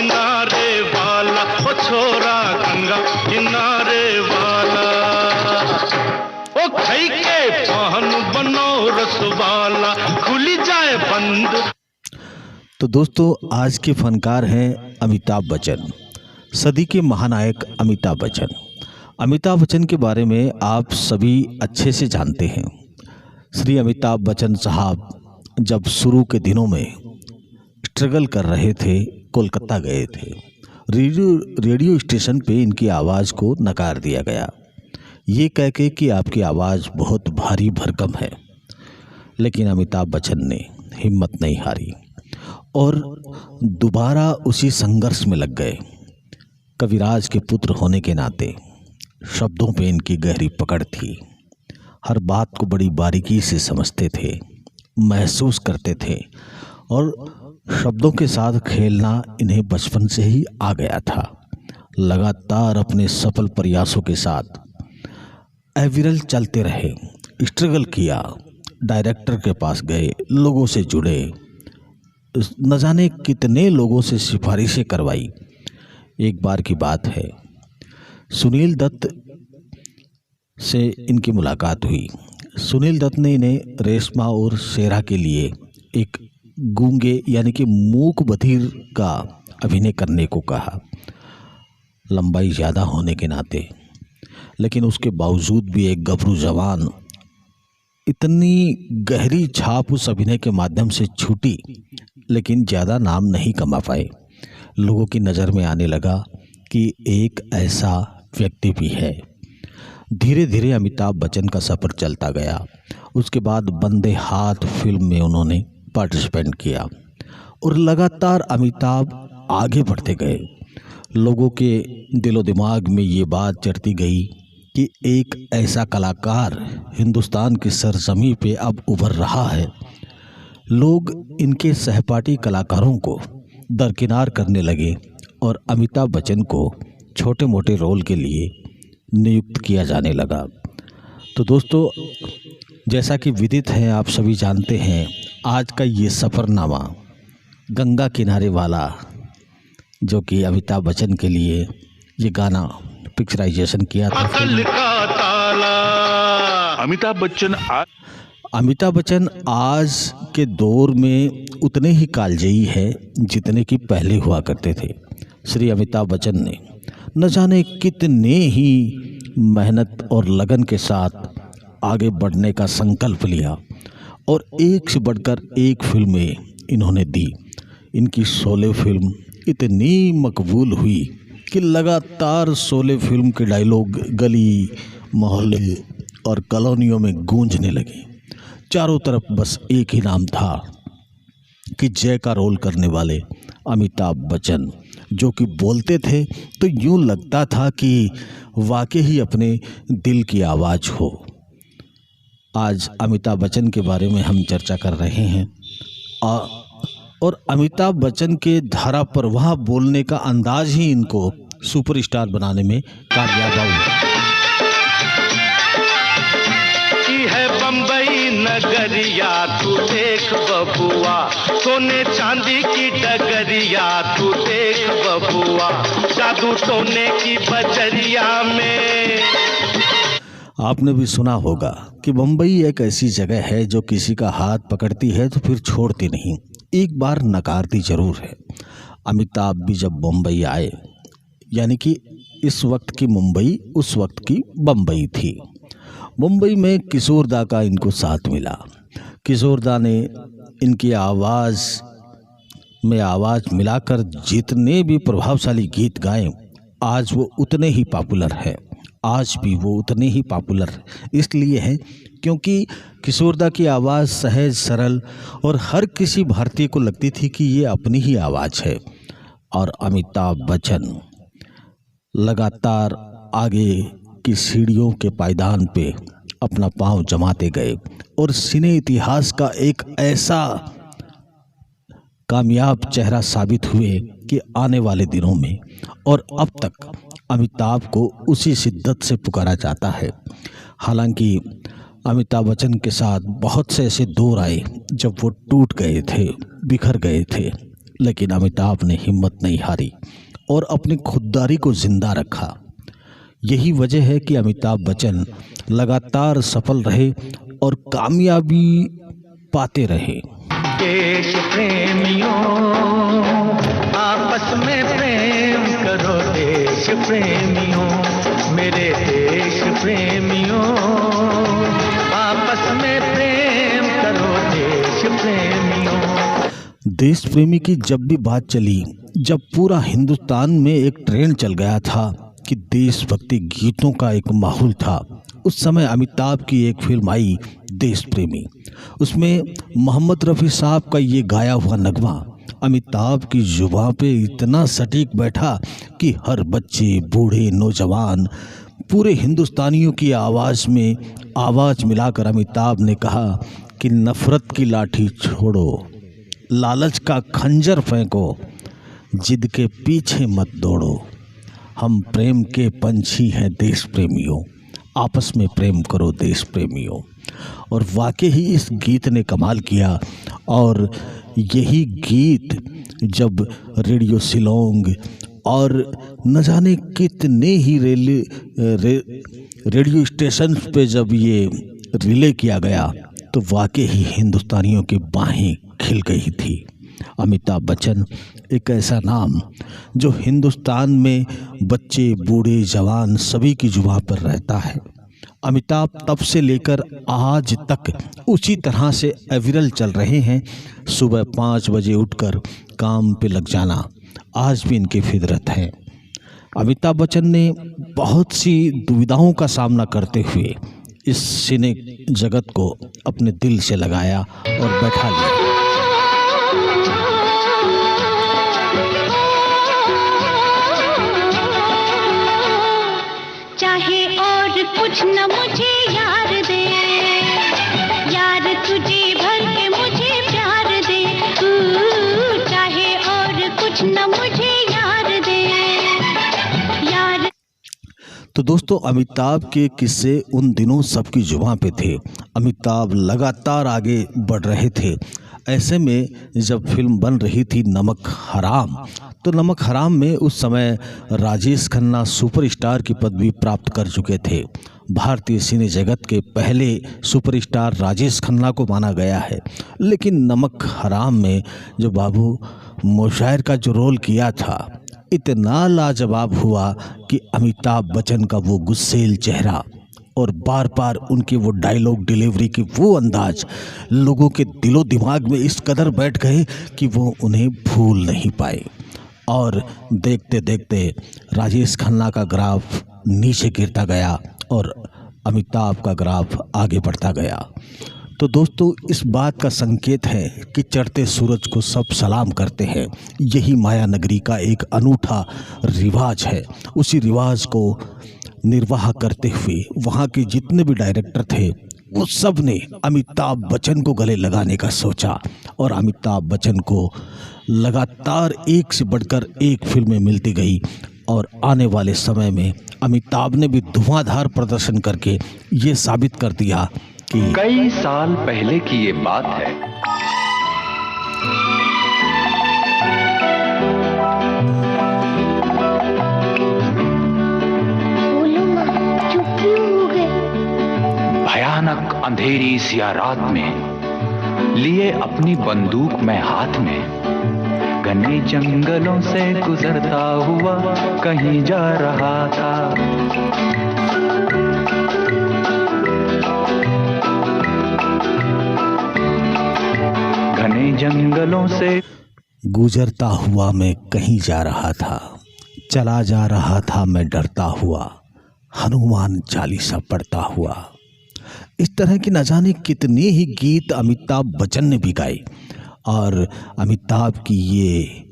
किनारे वाला, ओ छोरा गंगा किनारे वाला, ओ खई के पान बनो रसवाला, खुली जाए बंद। तो दोस्तों, आज के फनकार हैं अमिताभ बच्चन, सदी के महानायक अमिताभ बच्चन। अमिताभ बच्चन के बारे में आप सभी अच्छे से जानते हैं। श्री अमिताभ बच्चन साहब जब शुरू के दिनों में स्ट्रगल कर रहे थे, कोलकाता गए थे। रेडियो स्टेशन पे इनकी आवाज़ को नकार दिया गया, ये कह के कि आपकी आवाज़ बहुत भारी भरकम है। लेकिन अमिताभ बच्चन ने हिम्मत नहीं हारी और दोबारा उसी संघर्ष में लग गए। कविराज के पुत्र होने के नाते शब्दों पे इनकी गहरी पकड़ थी। हर बात को बड़ी बारीकी से समझते थे, महसूस करते थे और शब्दों के साथ खेलना इन्हें बचपन से ही आ गया था। लगातार अपने सफल प्रयासों के साथ अविरल चलते रहे, स्ट्रगल किया, डायरेक्टर के पास गए, लोगों से जुड़े, न जाने कितने लोगों से सिफारिशें करवाई। एक बार की बात है, सुनील दत्त से इनकी मुलाकात हुई। सुनील दत्त ने इन्हें रेशमा और शेरा के लिए एक गूंगे यानी कि मूक बधिर का अभिनय करने को कहा, लंबाई ज़्यादा होने के नाते। लेकिन उसके बावजूद भी एक गभरू जवान इतनी गहरी छाप उस अभिनय के माध्यम से छूटी, लेकिन ज़्यादा नाम नहीं कमा पाए। लोगों की नज़र में आने लगा कि एक ऐसा व्यक्ति भी है। धीरे धीरे अमिताभ बच्चन का सफ़र चलता गया। उसके बाद बंदे हाथ फिल्म में उन्होंने पार्टिसिपेट किया और लगातार अमिताभ आगे बढ़ते गए। लोगों के दिलो दिमाग में ये बात चढ़ती गई कि एक ऐसा कलाकार हिंदुस्तान की सरजमी पे अब उभर रहा है। लोग इनके सहपाठी कलाकारों को दरकिनार करने लगे और अमिताभ बच्चन को छोटे मोटे रोल के लिए नियुक्त किया जाने लगा। तो दोस्तों, जैसा कि विदित है, आप सभी जानते हैं, आज का ये सफ़रनामा गंगा किनारे वाला, जो कि अमिताभ बच्चन के लिए ये गाना पिक्चराइजेशन किया था। अमिताभ बच्चन आज के दौर में उतने ही कालजयी है जितने कि पहले हुआ करते थे। श्री अमिताभ बच्चन ने न जाने कितने ही मेहनत और लगन के साथ आगे बढ़ने का संकल्प लिया और एक से बढ़कर एक फिल्में इन्होंने दी। इनकी शोले फिल्म इतनी मकबूल हुई कि लगातार शोले फिल्म के डायलॉग गली मोहल्ले और कॉलोनियों में गूंजने लगे। चारों तरफ बस एक ही नाम था कि जय का रोल करने वाले अमिताभ बच्चन, जो कि बोलते थे तो यूँ लगता था कि वाकई ही अपने दिल की आवाज़ हो। आज अमिताभ बच्चन के बारे में हम चर्चा कर रहे हैं और अमिताभ बच्चन के धारा पर वहाँ बोलने का अंदाज ही इनको सुपरस्टार बनाने में कामयाब हुआ। है बम्बई नगरिया तू देख बबुआ, सोने चांदी की डगरिया तू देख बबुआ, जादू टोने की बजरिया में। आपने भी सुना होगा कि बम्बई एक ऐसी जगह है जो किसी का हाथ पकड़ती है तो फिर छोड़ती नहीं, एक बार नकारती जरूर है। अमिताभ भी जब बम्बई आए, यानी कि इस वक्त की मुंबई उस वक्त की बम्बई थी। मुंबई में किशोर दा का इनको साथ मिला। किशोर दा ने इनकी आवाज़ में आवाज़ मिलाकर जितने भी प्रभावशाली गीत गाए, आज वो उतने ही पॉपुलर है। आज भी वो उतने ही पॉपुलर इसलिए है क्योंकि किशोर दा की आवाज़ सहज, सरल और हर किसी भारतीय को लगती थी कि ये अपनी ही आवाज़ है। और अमिताभ बच्चन लगातार आगे की सीढ़ियों के पायदान पे अपना पांव जमाते गए और सिने इतिहास का एक ऐसा कामयाब चेहरा साबित हुए कि आने वाले दिनों में और अब तक अमिताभ को उसी शिद्दत से पुकारा जाता है। हालांकि अमिताभ बच्चन के साथ बहुत से ऐसे दौर आए जब वो टूट गए थे, बिखर गए थे, लेकिन अमिताभ ने हिम्मत नहीं हारी और अपनी खुददारी को जिंदा रखा। यही वजह है कि अमिताभ बच्चन लगातार सफल रहे और कामयाबी पाते रहे। देश प्रेमियों आपस में प्रेम करो, देश प्रेमियों, मेरे देश प्रेमियों आपस में प्रेम करो, देश प्रेमियों। देश प्रेमी की जब भी बात चली, जब पूरा हिंदुस्तान में एक ट्रेंड चल गया था कि देशभक्ति गीतों का एक माहौल था, उस समय अमिताभ की एक फिल्म आई देश प्रेमी। उसमें मोहम्मद रफ़ी साहब का ये गाया हुआ नगमा अमिताभ की जुबान पे इतना सटीक बैठा कि हर बच्चे, बूढ़े, नौजवान, पूरे हिंदुस्तानियों की आवाज़ में आवाज़ मिलाकर अमिताभ ने कहा कि नफ़रत की लाठी छोड़ो, लालच का खंजर फेंको, जिद के पीछे मत दौड़ो, हम प्रेम के पंछी हैं देश प्रेमियों, आपस में प्रेम करो देश प्रेमियों। और वाकई ही इस गीत ने कमाल किया। और यही गीत जब रेडियो शिलोंग और न जाने कितने ही रेडियो स्टेशन पे जब ये रिले किया गया तो वाकई ही हिंदुस्तानियों की बाहें खिल गई थी। अमिताभ बच्चन एक ऐसा नाम जो हिंदुस्तान में बच्चे, बूढ़े, जवान सभी की जुबान पर रहता है। अमिताभ तब से लेकर आज तक उसी तरह से अविरल चल रहे हैं। सुबह 5 बजे उठकर काम पे लग जाना आज भी इनकी फितरत है। अमिताभ बच्चन ने बहुत सी दुविधाओं का सामना करते हुए इस सिने जगत को अपने दिल से लगाया और बैठा लिया। चाहे और कुछ न मुझे यार दे, यार तुझे भर के मुझे प्यार दे, चाहे और कुछ न मुझे यार दे, यार। तो दोस्तों, अमिताभ के किस्से उन दिनों सबकी जुबान पे थे। अमिताभ लगातार आगे बढ़ रहे थे। ऐसे में जब फिल्म बन रही थी नमक हराम, तो नमक हराम में उस समय राजेश खन्ना सुपरस्टार की पदवी प्राप्त कर चुके थे। भारतीय सिने जगत के पहले सुपरस्टार राजेश खन्ना को माना गया है। लेकिन नमक हराम में जो बाबू मोशायर का जो रोल किया था इतना लाजवाब हुआ कि अमिताभ बच्चन का वो गुस्सेल चेहरा और बार बार उनके वो डायलॉग डिलीवरी की वो अंदाज लोगों के दिलो दिमाग में इस कदर बैठ गए कि वो उन्हें भूल नहीं पाए। और देखते देखते राजेश खन्ना का ग्राफ नीचे गिरता गया और अमिताभ का ग्राफ आगे बढ़ता गया। तो दोस्तों, इस बात का संकेत है कि चढ़ते सूरज को सब सलाम करते हैं। यही माया नगरी का एक अनूठा रिवाज है। उसी रिवाज को निर्वाह करते हुए वहाँ के जितने भी डायरेक्टर थे वो सब ने अमिताभ बच्चन को गले लगाने का सोचा और अमिताभ बच्चन को लगातार एक से बढ़कर एक फिल्में मिलती गई। और आने वाले समय में अमिताभ ने भी धुआंधार प्रदर्शन करके ये साबित कर दिया कि कई साल पहले की ये बात है। भयानक अंधेरी सिया रात में लिए अपनी बंदूक मैं हाथ में, घने जंगलों से गुजरता हुआ कहीं जा रहा था। घने जंगलों से गुजरता हुआ मैं कहीं जा रहा था, चला जा रहा था मैं डरता हुआ, हनुमान चालीसा पढ़ता हुआ। इस तरह की न जाने कितने ही गीत अमिताभ बच्चन ने भी गाए। और अमिताभ की ये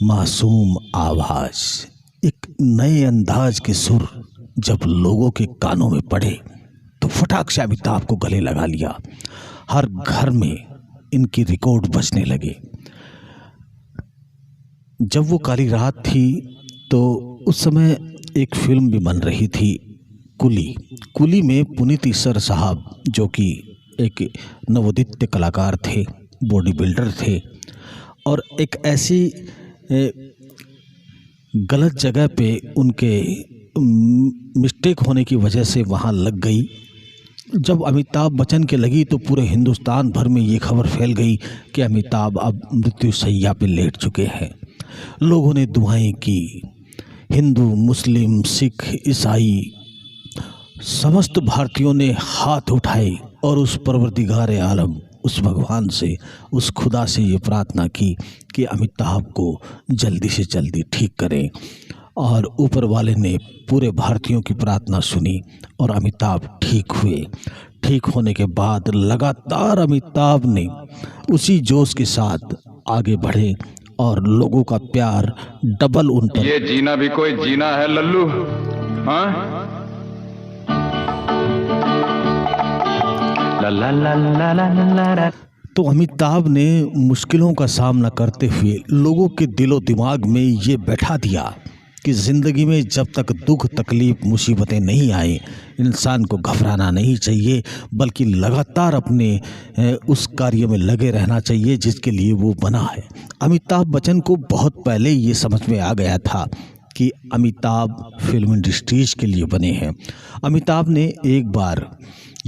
मासूम आवाज़, एक नए अंदाज के सुर जब लोगों के कानों में पड़े तो फटाक से अमिताभ को गले लगा लिया। हर घर में इनकी रिकॉर्ड बजने लगे। जब वो काली रात थी तो उस समय एक फिल्म भी बन रही थी, कुली। कुली में पुनीत ईसर साहब, जो कि एक नवोदित कलाकार थे, बॉडी बिल्डर थे, और एक ऐसी गलत जगह पे उनके मिस्टेक होने की वजह से वहाँ लग गई। जब अमिताभ बच्चन के लगी तो पूरे हिंदुस्तान भर में ये खबर फैल गई कि अमिताभ अब मृत्यु शैया पे लेट चुके हैं। लोगों ने दुआएं की, हिंदू, मुस्लिम, सिख, ईसाई समस्त भारतीयों ने हाथ उठाए और उस परवरदिगार आलम, उस भगवान से, उस खुदा से ये प्रार्थना की कि अमिताभ को जल्दी से जल्दी ठीक करें। और ऊपर वाले ने पूरे भारतीयों की प्रार्थना सुनी और अमिताभ ठीक हुए। ठीक होने के बाद लगातार अमिताभ ने उसी जोश के साथ आगे बढ़े और लोगों का प्यार डबल उन पर। ये जीना भी कोई जीना है लल्लू, हाँ? ला ला ला ला ला ला ला। तो अमिताभ ने मुश्किलों का सामना करते हुए लोगों के दिलो दिमाग में ये बैठा दिया कि ज़िंदगी में जब तक दुख, तकलीफ़, मुसीबतें नहीं आए, इंसान को घबराना नहीं चाहिए, बल्कि लगातार अपने उस कार्य में लगे रहना चाहिए जिसके लिए वो बना है। अमिताभ बच्चन को बहुत पहले ये समझ में आ गया था कि अमिताभ फिल्म इंडस्ट्रीज के लिए बने हैं। अमिताभ ने एक बार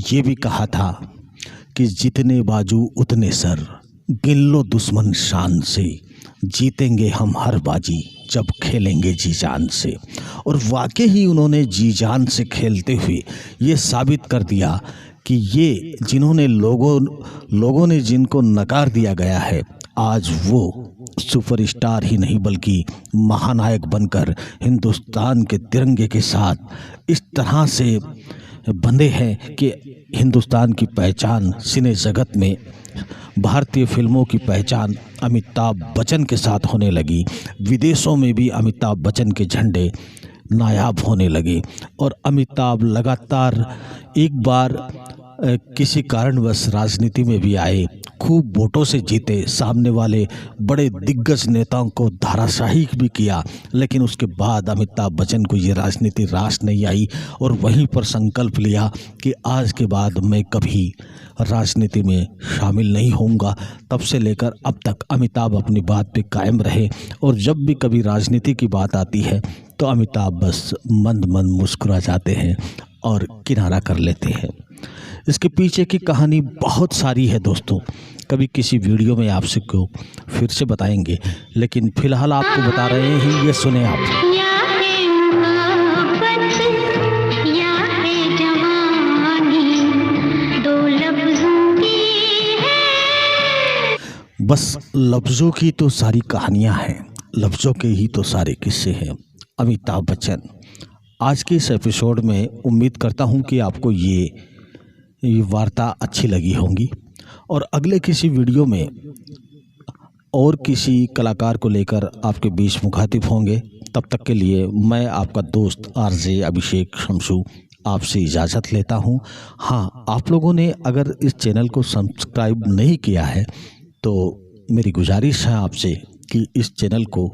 ये भी कहा था कि जितने बाजू उतने सर, गिन लो दुश्मन शान से, जीतेंगे हम हर बाजी जब खेलेंगे जी जान से। और वाकई ही उन्होंने जी जान से खेलते हुए ये साबित कर दिया कि ये जिन्होंने लोगों ने जिनको नकार दिया गया है, आज वो सुपरस्टार ही नहीं बल्कि महानायक बनकर हिंदुस्तान के तिरंगे के साथ इस तरह से बंधे हैं कि हिंदुस्तान की पहचान सिने जगत में, भारतीय फिल्मों की पहचान अमिताभ बच्चन के साथ होने लगी। विदेशों में भी अमिताभ बच्चन के झंडे नायाब होने लगे और अमिताभ लगातार एक बार किसी कारणवश राजनीति में भी आए, खूब वोटों से जीते, सामने वाले बड़े दिग्गज नेताओं को धाराशाही भी किया, लेकिन उसके बाद अमिताभ बच्चन को ये राजनीति रास नहीं आई और वहीं पर संकल्प लिया कि आज के बाद मैं कभी राजनीति में शामिल नहीं होऊंगा। तब से लेकर अब तक अमिताभ अपनी बात पे कायम रहे और जब भी कभी राजनीति की बात आती है तो अमिताभ बस मंद मंद मुस्कुरा जाते हैं और किनारा कर लेते हैं। इसके पीछे की कहानी बहुत सारी है दोस्तों, कभी किसी वीडियो में आपसे को फिर से बताएंगे, लेकिन फिलहाल आपको बता रहे हैं, ये सुने आप। या है मोहब्बत या है जवानी, दो लफ्जों की है। बस लफ्ज़ों की तो सारी कहानियाँ हैं, लफ्ज़ों के ही तो सारे किस्से हैं। अमिताभ बच्चन, आज के इस एपिसोड में उम्मीद करता हूँ कि आपको ये वार्ता अच्छी लगी होंगी और अगले किसी वीडियो में और किसी कलाकार को लेकर आपके बीच मुखातिब होंगे। तब तक के लिए मैं आपका दोस्त आरजे अभिषेक शमशू आपसे इजाज़त लेता हूं। हाँ, आप लोगों ने अगर इस चैनल को सब्सक्राइब नहीं किया है तो मेरी गुजारिश है आपसे कि इस चैनल को